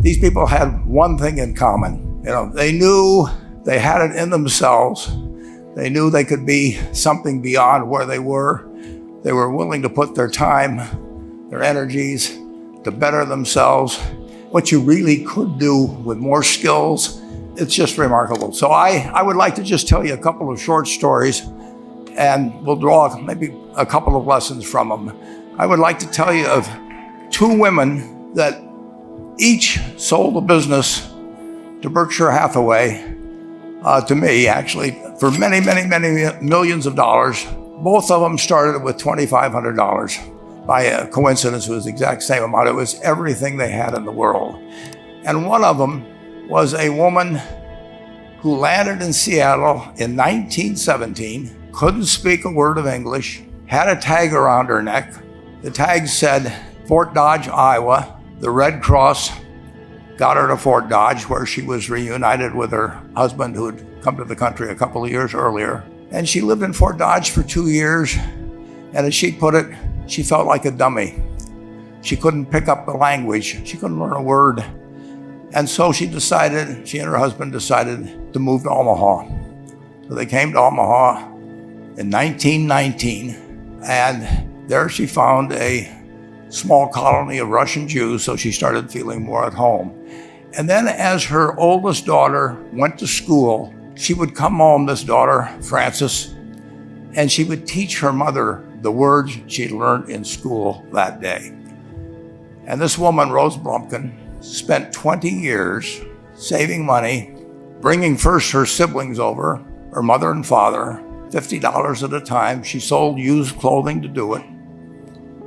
these people had one thing in common. They knew they had it in themselves. They knew they could be something beyond where they were. They were willing to put their time, their energies to better themselves. What you really could do with more skills, it's just remarkable. So I would like to just tell you a couple of short stories, and we'll draw maybe a couple of lessons from them. I would like to tell you of two women that each sold a business to Berkshire Hathaway, to me actually, for many, many, many millions of dollars. Both of them started with $2,500. By a coincidence, it was the exact same amount. It was everything they had in the world. And one of them was a woman who landed in Seattle in 1917, couldn't speak a word of English, had a tag around her neck. The tag said Fort Dodge, Iowa. The Red Cross got her to Fort Dodge, where she was reunited with her husband who had come to the country a couple of years earlier. And she lived in Fort Dodge for 2 years. And as she put it, she felt like a dummy. She couldn't pick up the language. She couldn't learn a word. And so she and her husband decided to move to Omaha. So they came to Omaha in 1919. And there she found a small colony of Russian Jews, so she started feeling more at home. And then as her oldest daughter went to school, she would come home, this daughter, Frances, and she would teach her mother the words she'd learned in school that day. And this woman, Rose Blumpkin, spent 20 years saving money, bringing first her siblings over, her mother and father, $50 at a time. She sold used clothing to do it.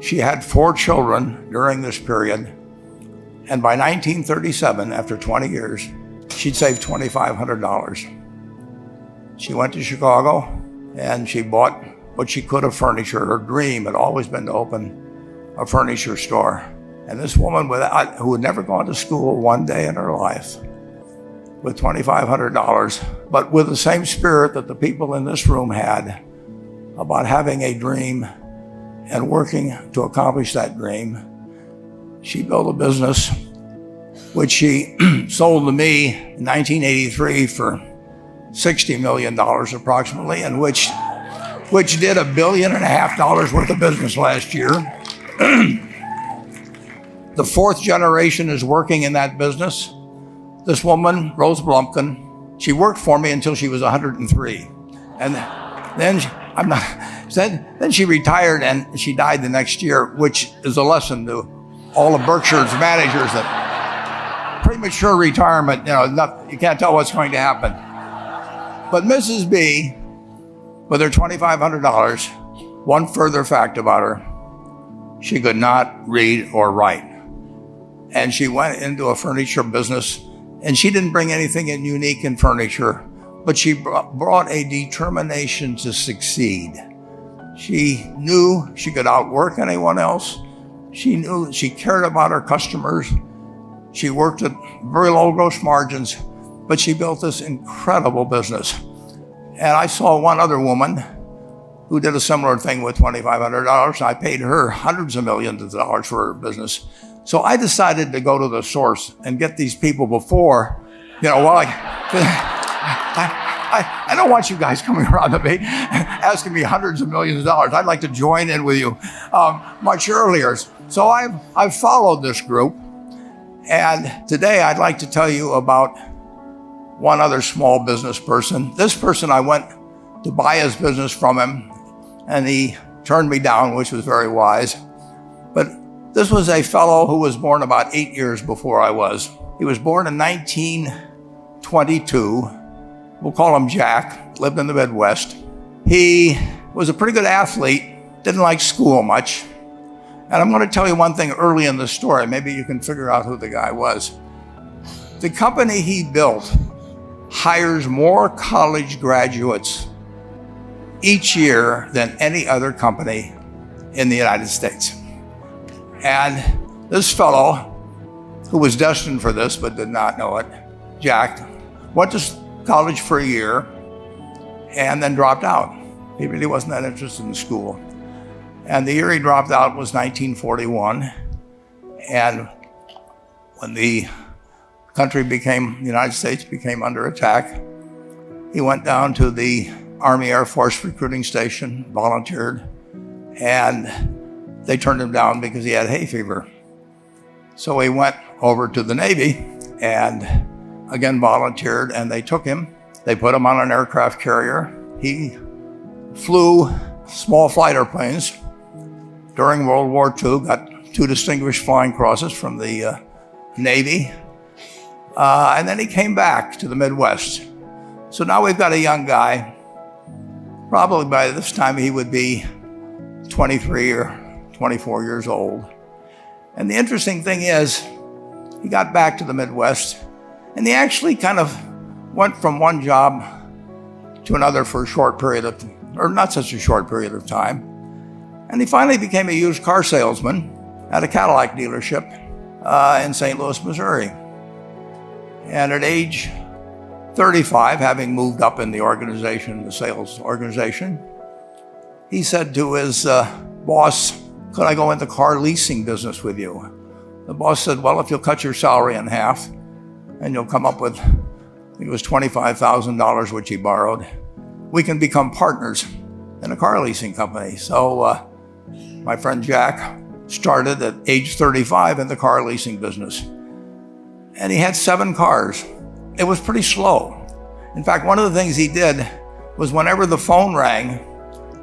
She had 4 children during this period. And by 1937, after 20 years, she'd saved $2,500. She went to Chicago and she bought what she could of furniture. Her dream had always been to open a furniture store. And this woman who had never gone to school one day in her life, with $2,500, but with the same spirit that the people in this room had about having a dream and working to accomplish that dream, she built a business which she sold to me in 1983 for $60 million approximately, and which did $1.5 billion worth of business last year. The 4th generation is working in that business. This woman, Rose Blumpkin, she worked for me until she was 103. And then she retired and she died the next year, which is a lesson to all of Berkshire's managers that premature retirement, you can't tell what's going to happen. But Mrs. B, with her $2,500, one further fact about her, she could not read or write. And she went into a furniture business, and she didn't bring anything unique in furniture, but she brought a determination to succeed. She knew she could outwork anyone else. She knew she cared about her customers. She worked at very low gross margins, but she built this incredible business. And I saw one other woman who did a similar thing with $2,500. I paid her hundreds of millions of dollars for her business. So I decided to go to the source and get these people before, I don't want you guys coming around to me asking me hundreds of millions of dollars. I'd like to join in with you much earlier. So I've followed this group. And today I'd like to tell you about one other small business person. This person, I went to buy his business from him, and he turned me down, which was very wise. But this was a fellow who was born about 8 years before I was. He was born in 1922. We'll call him Jack, lived in the Midwest. He was a pretty good athlete, didn't like school much. And I'm going to tell you one thing early in the story. Maybe you can figure out who the guy was. The company he built hires more college graduates each year than any other company in the United States. And this fellow, who was destined for this but did not know it, Jack, went to college for a year and then dropped out. He really wasn't that interested in school. And the year he dropped out was 1941. And when the the United States became under attack, he went down to the Army Air Force recruiting station, volunteered, and they turned him down because he had hay fever. So he went over to the Navy and again volunteered, and they took him. They put him on an aircraft carrier. He flew small fighter planes during World War II, got 2 distinguished flying crosses from the Navy, and then he came back to the Midwest. So now we've got a young guy. Probably by this time he would be 23 or 24 years old. And the interesting thing is, he got back to the Midwest, and he actually kind of went from one job to another for a short period of, or not such a short period of time. And he finally became a used car salesman at a Cadillac dealership in St. Louis, Missouri. And at age 35, having moved up in the organization, the sales organization, he said to his boss, "Could I go into car leasing business with you?" The boss said, "Well, if you'll cut your salary in half and you'll come up with," I think it was $25,000, which he borrowed, "we can become partners in a car leasing company." So my friend Jack started at age 35 in the car leasing business. And he had 7 cars. It was pretty slow. In fact, one of the things he did was whenever the phone rang,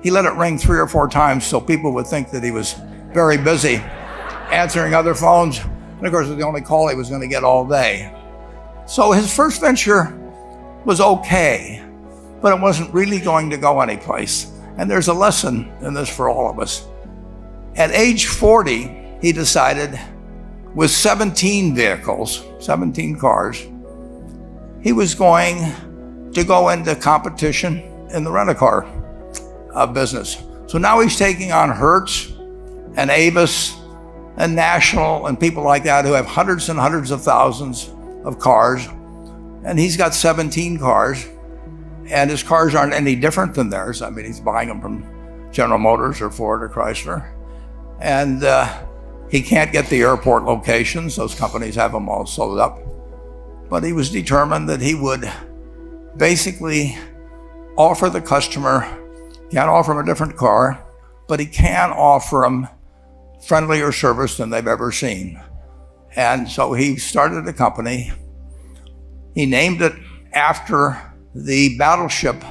he let it ring 3 or 4 times so people would think that he was very busy answering other phones. And of course, it was the only call he was going to get all day. So his first venture was okay, but it wasn't really going to go anyplace. And there's a lesson in this for all of us. At age 40, he decided, with 17 vehicles, 17 cars, he was going to go into competition in the rent-a-car business. So now he's taking on Hertz and Avis and National and people like that who have hundreds and hundreds of thousands of cars. And he's got 17 cars, and his cars aren't any different than theirs. I mean, he's buying them from General Motors or Ford or Chrysler. And he can't get the airport locations. Those companies have them all sold up. But he was determined that he would basically offer the customer, can't offer him a different car, but he can offer them friendlier service than they've ever seen. And so he started a company. He named it after the battleship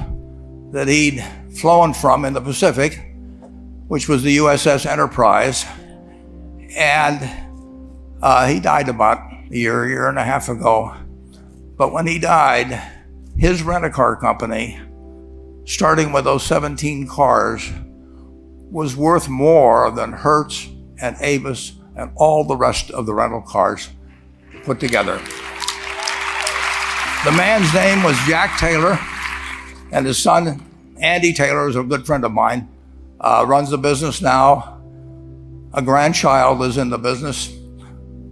that he'd flown from in the Pacific, which was the USS Enterprise. And he died about a year and a half ago. But when he died, his rent-a-car company, starting with those 17 cars, was worth more than Hertz and Avis and all the rest of the rental cars put together. The man's name was Jack Taylor, and his son, Andy Taylor, is a good friend of mine, runs the business now. A grandchild is in the business.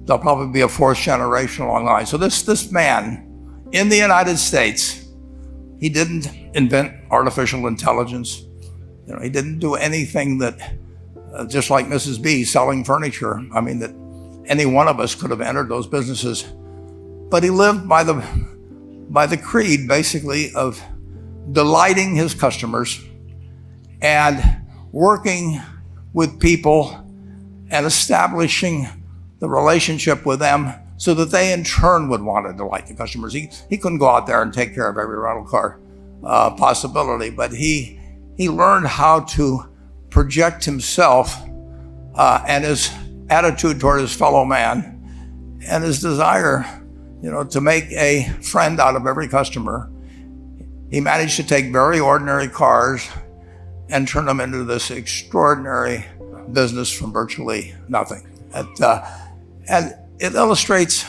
There'll probably be a 4th generation along the line. So this man, in the United States, he didn't invent artificial intelligence. He didn't do anything that, just like Mrs. B selling furniture, I mean, that any one of us could have entered those businesses. But he lived by the creed, basically, of delighting his customers and working with people and establishing the relationship with them so that they in turn would want to delight the customers. He couldn't go out there and take care of every rental car possibility, but he learned how to project himself and his attitude toward his fellow man and his desire, to make a friend out of every customer. He managed to take very ordinary cars and turn them into this extraordinary business from virtually nothing. And it illustrates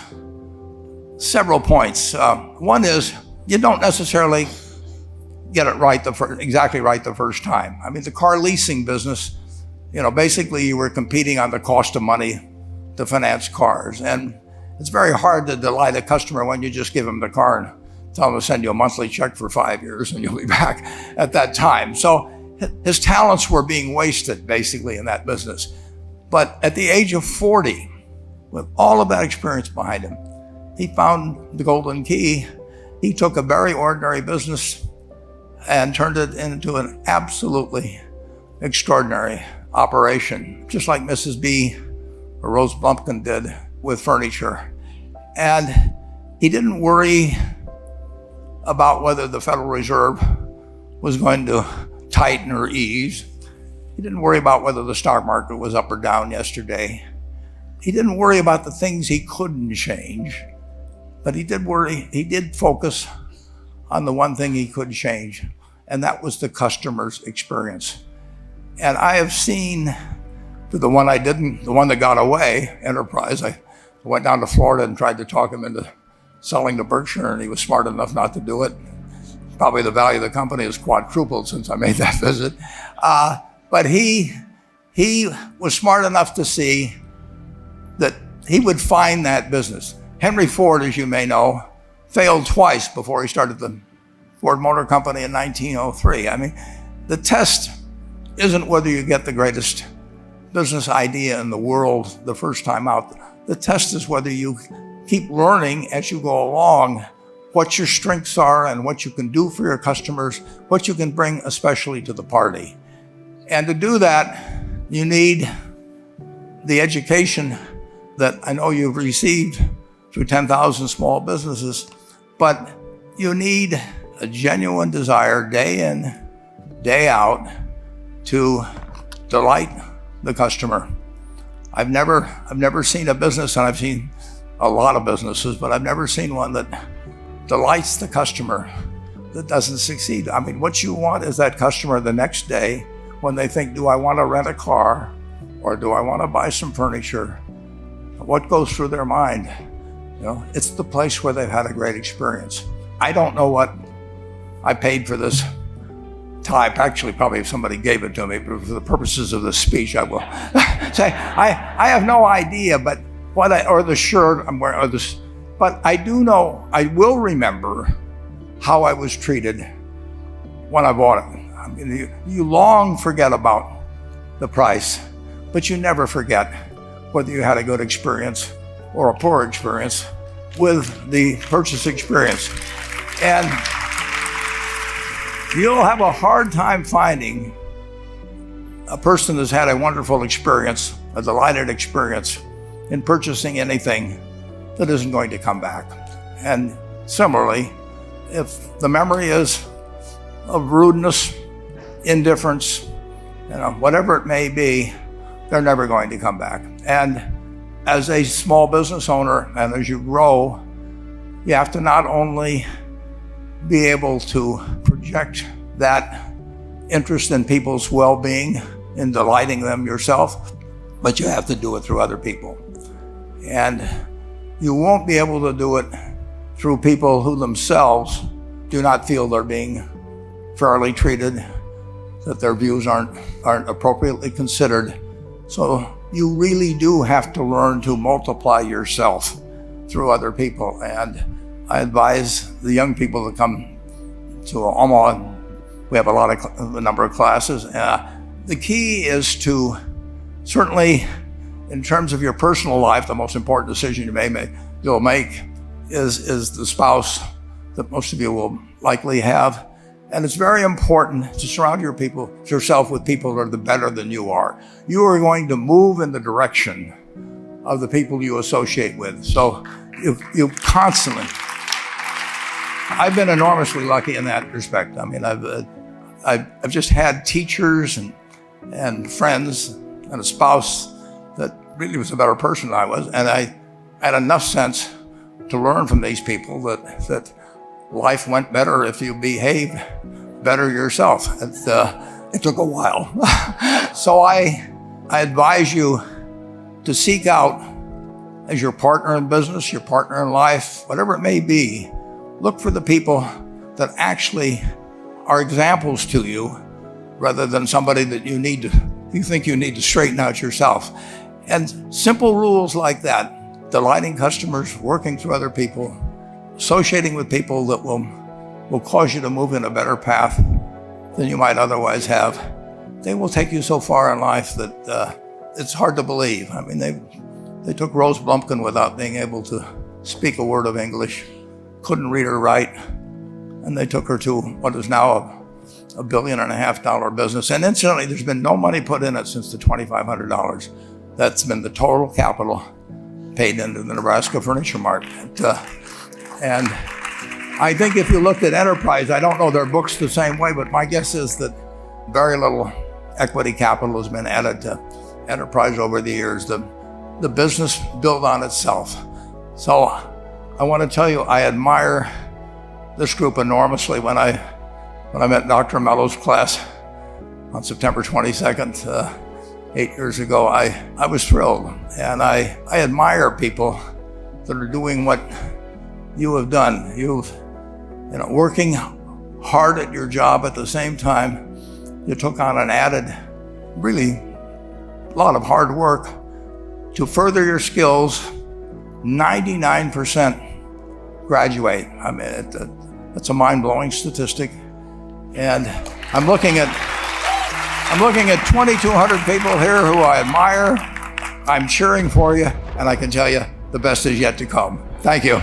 several points. One is, you don't necessarily get it right exactly right the first time. I mean, the car leasing business, basically you were competing on the cost of money to finance cars. And it's very hard to delight a customer when you just give them the car and tell them to send you a monthly check for 5 years and you'll be back at that time. So his talents were being wasted basically in that business. But at the age of 40, with all of that experience behind him, he found the golden key. He took a very ordinary business and turned it into an absolutely extraordinary operation, just like Mrs. B or Rose Blumpkin did with furniture. And he didn't worry about whether the Federal Reserve was going to tighten or ease. He didn't worry about whether the stock market was up or down yesterday. He didn't worry about the things he couldn't change, but he did focus on the one thing he could change, and that was the customer's experience. And I have seen the one that got away, Enterprise. I went down to Florida and tried to talk him into selling to Berkshire, and he was smart enough not to do it. Probably the value of the company has quadrupled since I made that visit. But he was smart enough to see that he would find that business. Henry Ford, as you may know, failed twice before he started the Ford Motor Company in 1903. I mean, the test isn't whether you get the greatest business idea in the world the first time out. The test is whether you keep learning as you go along what your strengths are and what you can do for your customers, what you can bring especially to the party. And to do that, you need the education that I know you've received through 10,000 small businesses, but you need a genuine desire day in, day out to delight the customer. I've never seen a business, and I've seen a lot of businesses, but I've never seen one that delights the customer that doesn't succeed. I mean, what you want is that customer the next day when they think, do I want to rent a car or do I want to buy some furniture? What goes through their mind? You know, it's the place where they've had a great experience. I don't know what I paid for this tie. Actually, probably if somebody gave it to me, but for the purposes of this speech, I will say I have no idea. But or the shirt I'm wearing, or this. But I do know, I will remember how I was treated when I bought it. I mean, you long forget about the price, but you never forget whether you had a good experience or a poor experience with the purchase experience. And you'll have a hard time finding a person that's had a wonderful experience, a delighted experience in purchasing anything that isn't going to come back. And similarly, if the memory is of rudeness, indifference, whatever it may be, they're never going to come back. And as a small business owner, and as you grow, you have to not only be able to project that interest in people's well-being, in delighting them yourself, but you have to do it through other people. And you won't be able to do it through people who themselves do not feel they're being fairly treated, that their views aren't appropriately considered. So you really do have to learn to multiply yourself through other people. And I advise the young people that come to Omaha. We have a number of classes. The key is to, certainly in terms of your personal life, the most important decision you'll make is the spouse that most of you will likely have. And it's very important to surround yourself with people that are better than you are. You are going to move in the direction of the people you associate with. So you constantly, I've been enormously lucky in that respect. I mean, I've just had teachers and friends and a spouse that really was a better person than I was. And I had enough sense to learn from these people that life went better if you behaved better yourself. It took a while. So I advise you to seek out, as your partner in business, your partner in life, whatever it may be, look for the people that actually are examples to you rather than somebody that you think you need to straighten out yourself. And simple rules like that, delighting customers, working through other people, associating with people that will cause you to move in a better path than you might otherwise have, they will take you so far in life that it's hard to believe. I mean, they took Rose Blumpkin without being able to speak a word of English, couldn't read or write, and they took her to what is now a $1.5 billion business. And incidentally, there's been no money put in it since the $2,500. That's been the total capital paid into the Nebraska Furniture Mart. And I think if you looked at enterprise, I don't know their books the same way, but my guess is that very little equity capital has been added to enterprise over the years. The business built on itself. So I want to tell you, I admire this group enormously. When I met Dr. Mello's class on September 22nd, 8 years ago, I was thrilled. And I admire people that are doing what you have done. Working hard at your job at the same time, you took on an added, really, lot of hard work to further your skills. 99% graduate. I mean, that's a mind-blowing statistic. And I'm looking at 2,200 people here who I admire. I'm cheering for you, and I can tell you the best is yet to come. Thank you.